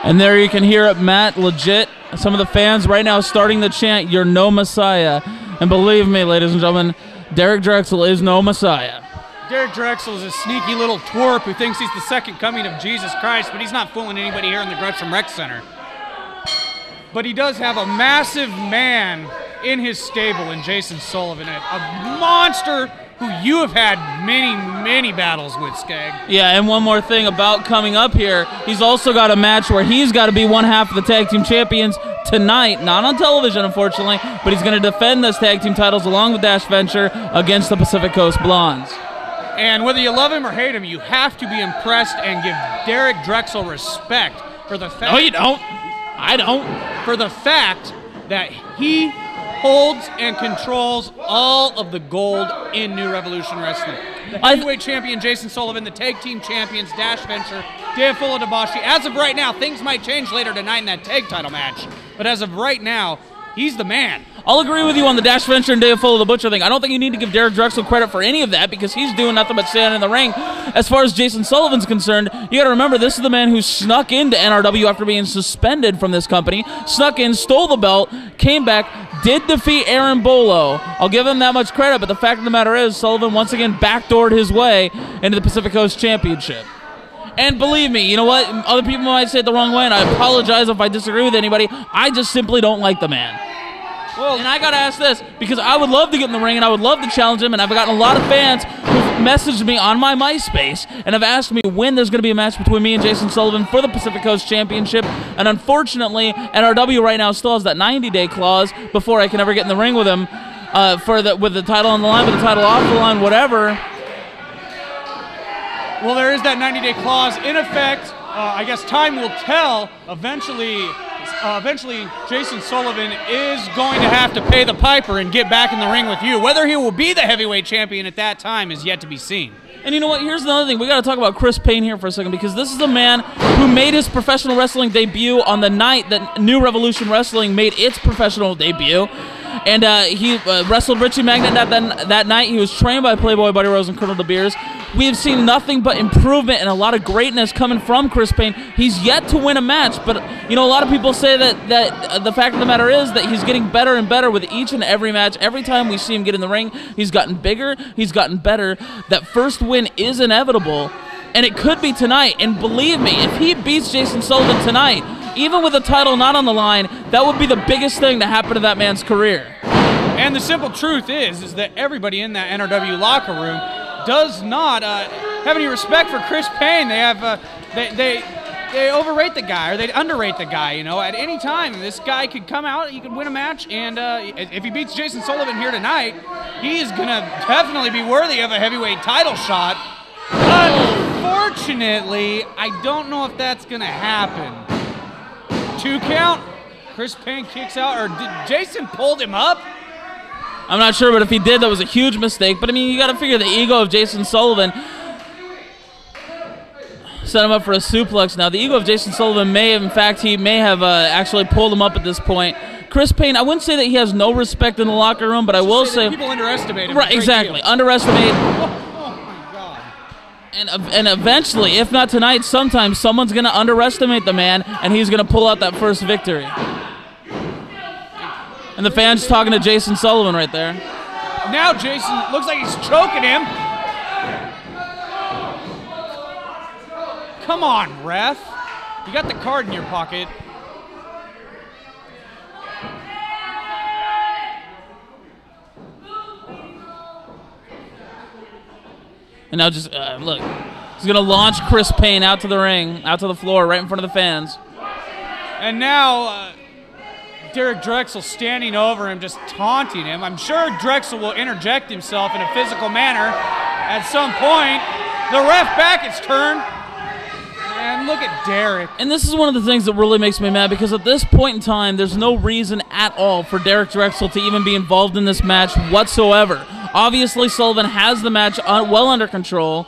And there you can hear it, Matt, legit. Some of the fans right now starting to chant, "You're no Messiah." And believe me, ladies and gentlemen, Derek Drexel is no Messiah. Derek Drexel is a sneaky little twerp who thinks he's the second coming of Jesus Christ, but he's not fooling anybody here in the Gresham Rec Center. But he does have a massive man in his stable in Jsin Sullivan, a monster who you have had many, many battles with, Skag. Yeah, and one more thing about coming up here, he's also got a match where he's got to be one half of the tag team champions tonight, not on television, unfortunately, but he's going to defend those tag team titles along with Dash Venture against the Pacific Coast Blondes. And whether you love him or hate him, you have to be impressed and give Derek Drexel respect for the fact... No, you don't. I don't. For the fact that he holds and controls all of the gold in New Revolution Wrestling. The heavyweight champion, Jsin Sullivan, the tag team champions, Dash Venture, Deafulla Dabashi. As of right now, things might change later tonight in that tag title match, but as of right now, he's the man. I'll agree with you on the Dash Venture and Deafulla the Butcher thing. I don't think you need to give Derek Drexel credit for any of that because he's doing nothing but standing in the ring. As far as Jsin Sullivan's concerned, you got to remember this is the man who snuck into NRW after being suspended from this company, snuck in, stole the belt, came back, did defeat Aaron Bolo. I'll give him that much credit, but the fact of the matter is Sullivan once again backdoored his way into the Pacific Coast Championship. And believe me, you know what? Other people might say it the wrong way, and I apologize if I disagree with anybody. I just simply don't like the man. Well, and I got to ask this, because I would love to get in the ring, and I would love to challenge him, and I've gotten a lot of fans who've messaged me on my MySpace and have asked me when there's going to be a match between me and Jsin Sullivan for the Pacific Coast Championship. And unfortunately, NRW right now still has that 90-day clause before I can ever get in the ring with him with the title on the line, with the title off the line, whatever. Well, there is that 90-day clause in effect. I guess time will tell. Eventually, Jsin Sullivan is going to have to pay the piper and get back in the ring with you. Whether he will be the heavyweight champion at that time is yet to be seen. And you know what? Here's another thing. We got to talk about Chris Payne here for a second, because this is a man who made his professional wrestling debut on the night that New Revolution Wrestling made its professional debut. And he wrestled Richie Magnet that night. He was trained by Playboy Buddy Rose and Colonel De Beers. We have seen nothing but improvement and a lot of greatness coming from Chris Payne. He's yet to win a match, but you know, a lot of people say that the fact of the matter is that he's getting better and better with each and every match. Every time we see him get in the ring, he's gotten bigger, he's gotten better. That first win is inevitable, and it could be tonight. And believe me, if he beats Jsin Sullivan tonight, even with the title not on the line, that would be the biggest thing to happen to that man's career. And the simple truth is that everybody in that NRW locker room does not have any respect for Chris Payne. They have they overrate the guy, or they underrate the guy. You know, at any time this guy could come out, he could win a match, and if he beats Jsin Sullivan here tonight, he is gonna definitely be worthy of a heavyweight title shot. Unfortunately, I don't know if that's gonna happen. 2 count. Chris Payne kicks out, or did Jsin pulled him up? I'm not sure, but if he did, that was a huge mistake. But I mean, you got to figure the ego of Jsin Sullivan set him up for a suplex. Now, the ego of Jsin Sullivan may have, in fact, he may have actually pulled him up at this point. Chris Payne, I wouldn't say that he has no respect in the locker room, but I will say people underestimate him. Right, exactly, underestimate. Oh my God. And eventually, if not tonight, sometimes someone's going to underestimate the man, and he's going to pull out that first victory. And the fan's talking to Jsin Sullivan right there. Now Jsin looks like he's choking him. Come on, ref. You got the card in your pocket. And now just, look. He's going to launch Chris Payne out to the ring, out to the floor, right in front of the fans. And now Derek Drexel standing over him, just taunting him. I'm sure Drexel will interject himself in a physical manner at some point. The ref back its turn. And look at Derek. And this is one of the things that really makes me mad, because at this point in time, there's no reason at all for Derek Drexel to even be involved in this match whatsoever. Obviously, Sullivan has the match well under control.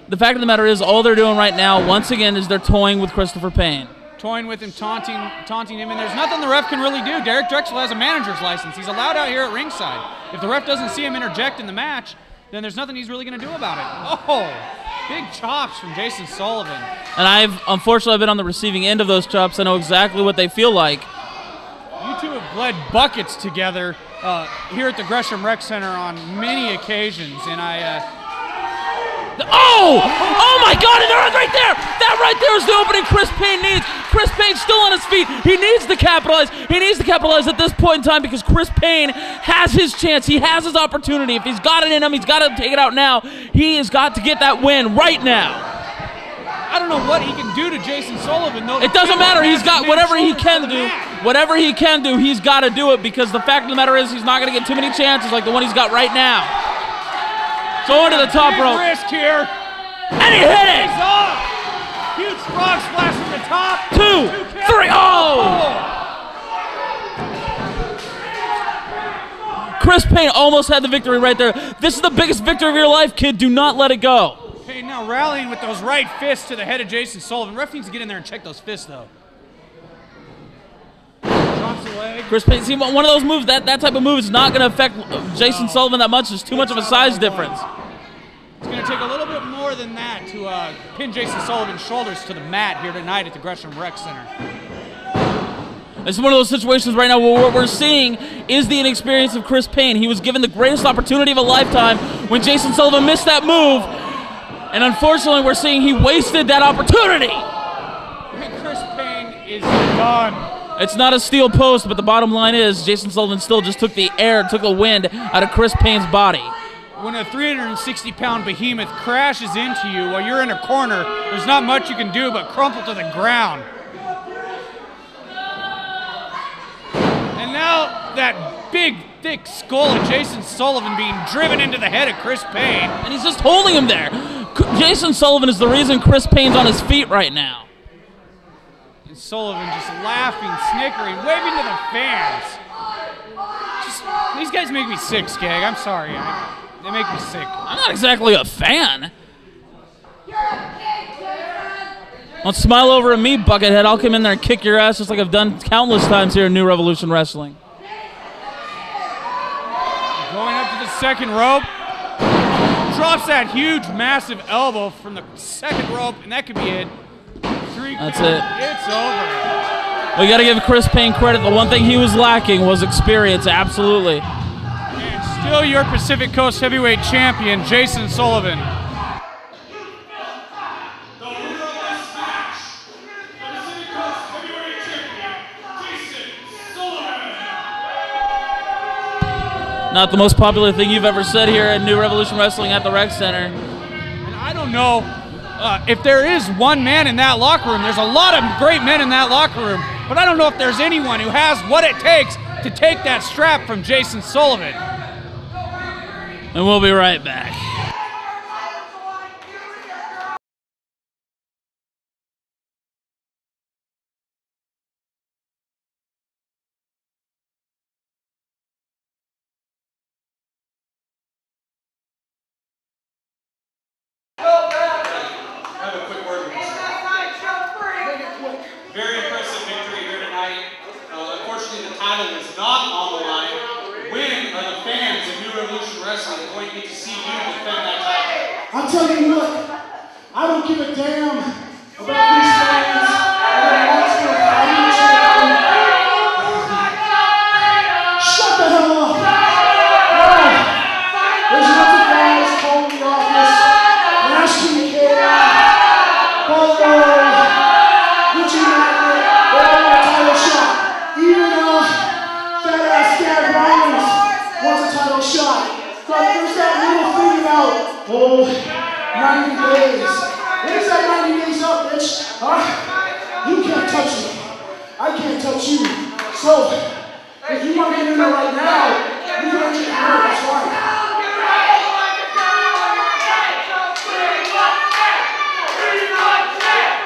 The fact of the matter is, all they're doing right now, once again, is they're toying with Christopher Payne. Toying with him, taunting him, and there's nothing the ref can really do. Derek Drexel has a manager's license. He's allowed out here at ringside. If the ref doesn't see him interject in the match, then there's nothing he's really going to do about it. Oh! Big chops from Jsin Sullivan. And unfortunately, I've been on the receiving end of those chops. I know exactly what they feel like. You two have bled buckets together here at the Gresham Rec Center on many occasions, and Oh my God, and they're right there! That right there is the opening Chris Payne needs. Chris Payne's still on his feet. He needs to capitalize. He needs to capitalize at this point in time because Chris Payne has his chance. He has his opportunity. If he's got it in him, he's got to take it out now. He has got to get that win right now. I don't know what he can do to Jsin Sullivan, though. It doesn't matter. He's got whatever he can do. Whatever he can do, he's got to do it because the fact of the matter is he's not going to get too many chances like the one he's got right now. Going to the top rope. Risk here. And he hit it! He's off. Huge frog splash from the top. 2, 3, oh! Chris Payne almost had the victory right there. This is the biggest victory of your life, kid. Do not let it go. Payne now rallying with those right fists to the head of Jsin Sullivan. Ref needs to get in there and check those fists, though. Drops the leg. Chris Payne, see, one of those moves, that type of move is not going to affect Jsin Sullivan that much. There's too much of a size difference. It's going to take a little bit more than that to pin Jsin Sullivan's shoulders to the mat here tonight at the Gresham Rec Center. It's one of those situations right now where what we're seeing is the inexperience of Chris Payne. He was given the greatest opportunity of a lifetime when Jsin Sullivan missed that move. And unfortunately, we're seeing he wasted that opportunity. Chris Payne is done. It's not a steel post, but the bottom line is Jsin Sullivan still just took the wind out of Chris Payne's body. When a 360-pound behemoth crashes into you while you're in a corner, there's not much you can do but crumple to the ground. And now that big, thick skull of Jsin Sullivan being driven into the head of Chris Payne. And he's just holding him there. Jsin Sullivan is the reason Chris Payne's on his feet right now. And Sullivan just laughing, snickering, waving to the fans. These guys make me sick, Skag. I'm sorry. They make me sick. I'm not exactly a fan. Don't smile over at me, Buckethead. I'll come in there and kick your ass just like I've done countless times here in New Revolution Wrestling. Going up to the second rope. Drops that huge, massive elbow from the second rope, and that could be it. That's it. It's over. We got to give Chris Payne credit. The one thing he was lacking was experience, absolutely. And still your Pacific Coast Heavyweight Champion, Jsin Sullivan. Not the most popular thing you've ever said here at New Revolution Wrestling at the Rec Center. And I don't know if there is one man in that locker room. There's a lot of great men in that locker room, but I don't know if there's anyone who has what it takes to take that strap from Jsin Sullivan. And we'll be right back. Very impressive victory here tonight. Unfortunately, the title is not on the line. When are the fans of New Revolution Wrestling going to get to see you defend that title? I'm telling you what, I don't give a damn about these fans. Shut the hell up. There's nothing guys calling the office and asking me oh, 90 days. Where's that 90 days up, bitch? Huh? You can't touch me. I can't touch you. So, if you want to get in there right now, you're going to get hurt. That's right.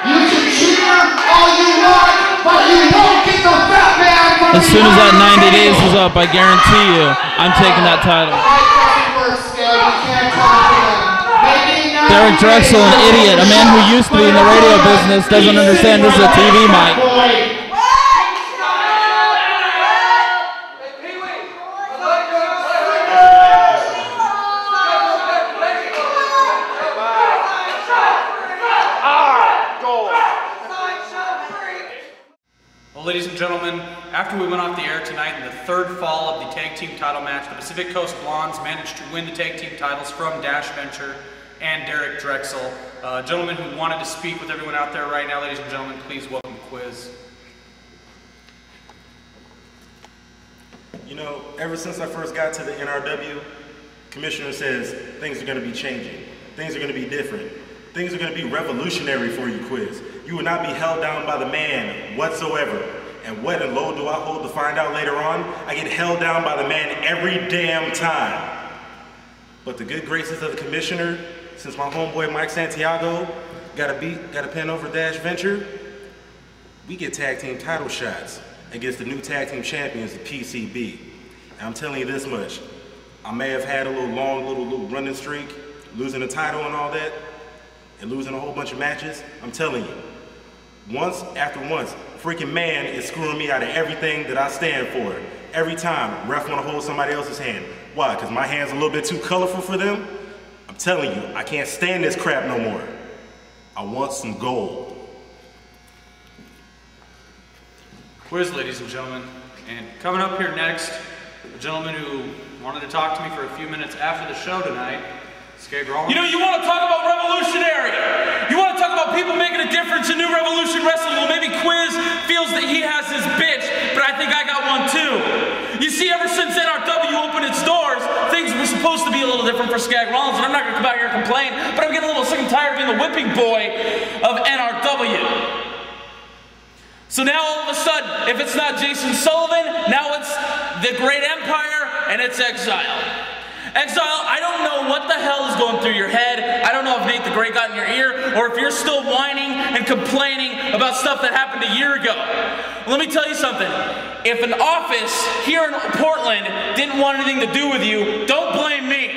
You can cheer all you want, but you won't get the fat man from As soon as that 90 days is up, I guarantee you, I'm taking that title. Derek Drexel, an idiot, a man who used to be in the radio business, doesn't understand this is a TV mic. Well, ladies and gentlemen, after we went off the air tonight in the third fall of the tag team title match, the Pacific Coast Blondes managed to win the tag team titles from Dash Venture and Derek Drexel. Gentlemen who wanted to speak with everyone out there right now, ladies and gentlemen, please welcome Quiz. You know, ever since I first got to the NRW, Commissioner says things are going to be changing. Things are going to be different. Things are going to be revolutionary for you, Quiz. You will not be held down by the man whatsoever. And what and lo do I hold to find out later on? I get held down by the man every damn time. But the good graces of the Commissioner, since my homeboy Mike Santiago got a pen over Dash Venture, we get tag team title shots against the new tag team champions, the PCB. And I'm telling you this much, I may have had a little running streak, losing the title and all that, and losing a whole bunch of matches. I'm telling you, once after once, freaking man is screwing me out of everything that I stand for. Every time, ref want to hold somebody else's hand. Why? Because my hand's a little bit too colorful for them? I'm telling you, I can't stand this crap no more. I want some gold. Quiz, ladies and gentlemen. And coming up here next, a gentleman who wanted to talk to me for a few minutes after the show tonight, You know, you want to talk about revolutionary. You want to talk about people making a difference in New Revolution Wrestling. Well, maybe Quiz feels that he has his bitch, but I think I got one too. You see, ever since NRW opened its doors, things were supposed to be a little different for Skag Rollins, and I'm not going to come out here and complain, but I'm getting a little sick and tired of being the whipping boy of NRW. So now all of a sudden, if it's not Jsin Sullivan, now it's the Great Empire, and it's Exile. Exile, I don't know what the hell is going through your head. I don't know if Nate the Great got in your ear, or if you're still whining and complaining about stuff that happened a year ago. Let me tell you something. If an office here in Portland didn't want anything to do with you, don't blame me.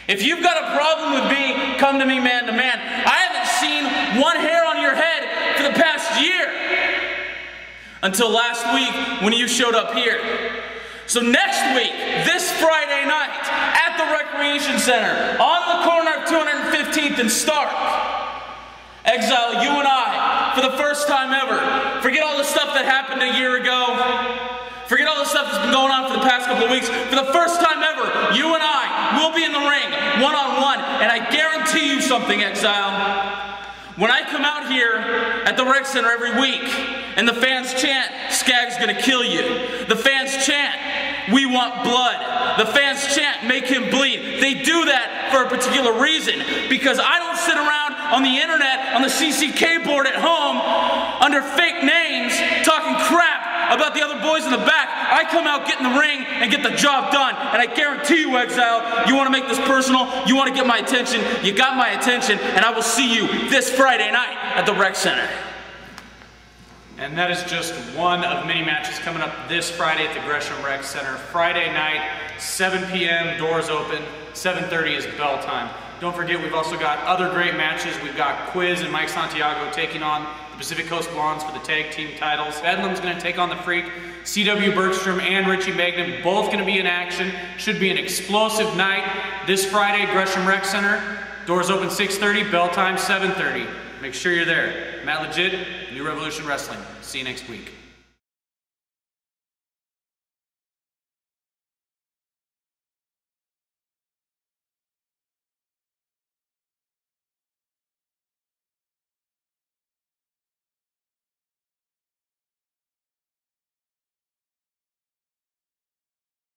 If you've got a problem with me, come to me man to man. I haven't seen one hair on your head for the past year. Until last week when you showed up here. So next week, this Friday night, at the Recreation Center, on the corner of 215th and Stark, Exile, you and I, for the first time ever, forget all the stuff that happened a year ago, forget all the stuff that's been going on for the past couple of weeks, for the first time ever, you and I will be in the ring, one-on-one, and I guarantee you something, Exile. When I come out here at the Rec Center every week, and the fans chant, Skag's gonna kill you. The fans chant, we want blood. The fans chant, make him bleed. They do that for a particular reason, because I don't sit around on the internet, on the CCK board at home, under fake names, talking crap about the other boys in the back. I come out, get in the ring, and get the job done. And I guarantee you, Exile, you want to make this personal, you want to get my attention, you got my attention, and I will see you this Friday night at the Rec Center. And that is just one of many matches coming up this Friday at the Gresham Rec Center. Friday night, 7 p.m., doors open, 7:30 is bell time. Don't forget, we've also got other great matches. We've got Quiz and Mike Santiago taking on the Pacific Coast Blondes for the tag team titles. Bedlam's going to take on the Freak. C.W. Bergstrom and Richie Magnum both going to be in action. Should be an explosive night this Friday at Gresham Rec Center. Doors open 6:30, bell time 7:30. Make sure you're there. Matt Legit, New Revolution Wrestling. See you next week.